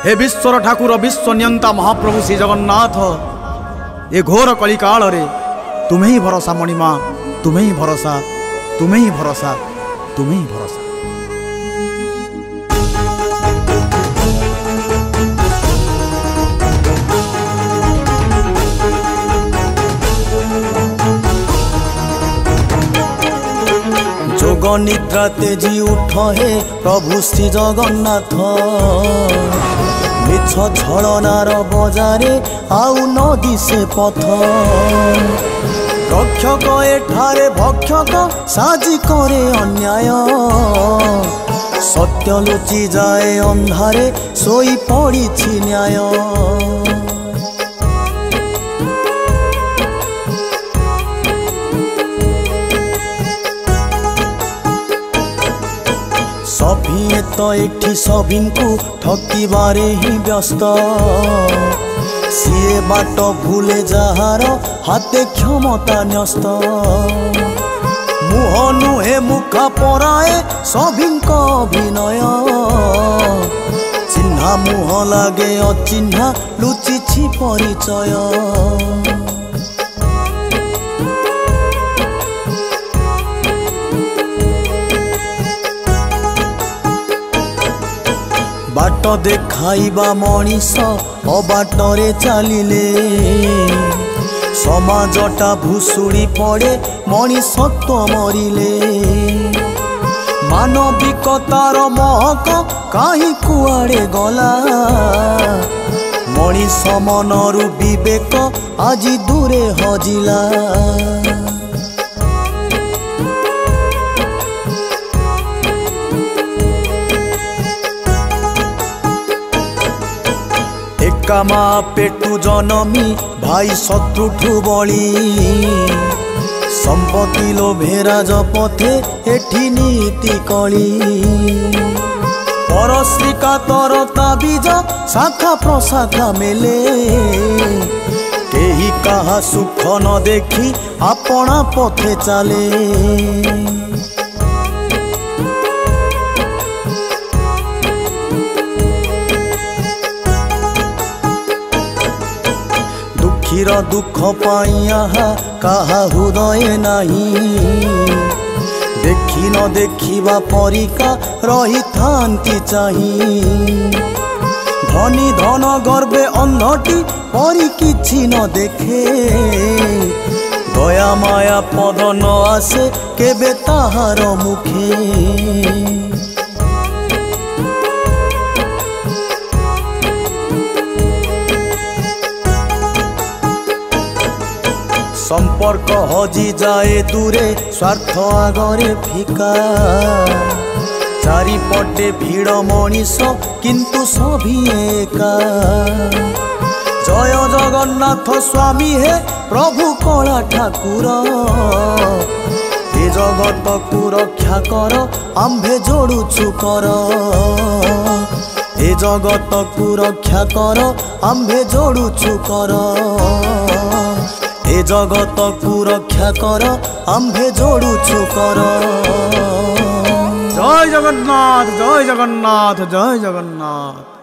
हे विश्वर ठाकुर विश्व नियंता महाप्रभु श्री जगन्नाथ ए घोर कलिकाल रे तुम्हें ही भरोसा मणिमा, तुम्हें ही भरोसा, तुम्हें ही भरोसा, तुम्हें ही भरोसा। जोग निद्रा तेजी उठ हे प्रभु श्री जगन्नाथ, मिछ छलनार बजारे आउ नदी से पथ। रक्षक एठारे भक्षक साजी करे अन्याय, सत्य लुचि जाए अंधारे सोई पड़ी न्याय। सभी तो एठी सभी को ठकिबारे ही व्यस्त, सीए बाट भूले जहार हाथे क्षमता न्यस्त। मुह नुहे मुखा पराए सभी अभिनय, चिन्हा मुह लागे अचिन्हा लुचिछि परिचय। बाट देखाइबा मनीष अबाटरे चलिले, समाजटा भुसुड़ी पड़े मनीषत्व मरिले। मानविकतार महक कहीं कुआड़े गला, मनीष मनरु विवेक आज दूरे हजिला। कामा पेटू जनमी भाई शत्रुठू बली, संपत्ति लोभे राजपथे एठी नीति कली। परश्री कातर ताबिज शाखा प्रशाखा मेले, केही कहा सुख न देखी आपना पथे चले। दुखीर दुख पाइया कहा हृदय नहीं, देखी न देखिबा परिका रही थांती चाही। धनी धन गर्भे अन्नटी परी किछि न देखे, दया माया पद न आसे केबे ताहार मुखे। संपर्क हजि जाए दूरे स्वार्थ आगरे फिका, चारिपटे भीड़ मनीष किंतु सभी एका। जय जगन्नाथ स्वामी हे प्रभु कला ठाकुर, ए जगत को रक्षा कर आम्भे जोड़ुछु कर। ए जगत को रक्षा कर आम्भे जोड़ुछु कर। ए जगत को रक्षा कर आम्भे जोड़ुछु कर। जय जगन्नाथ, जय जगन्नाथ, जय जगन्नाथ।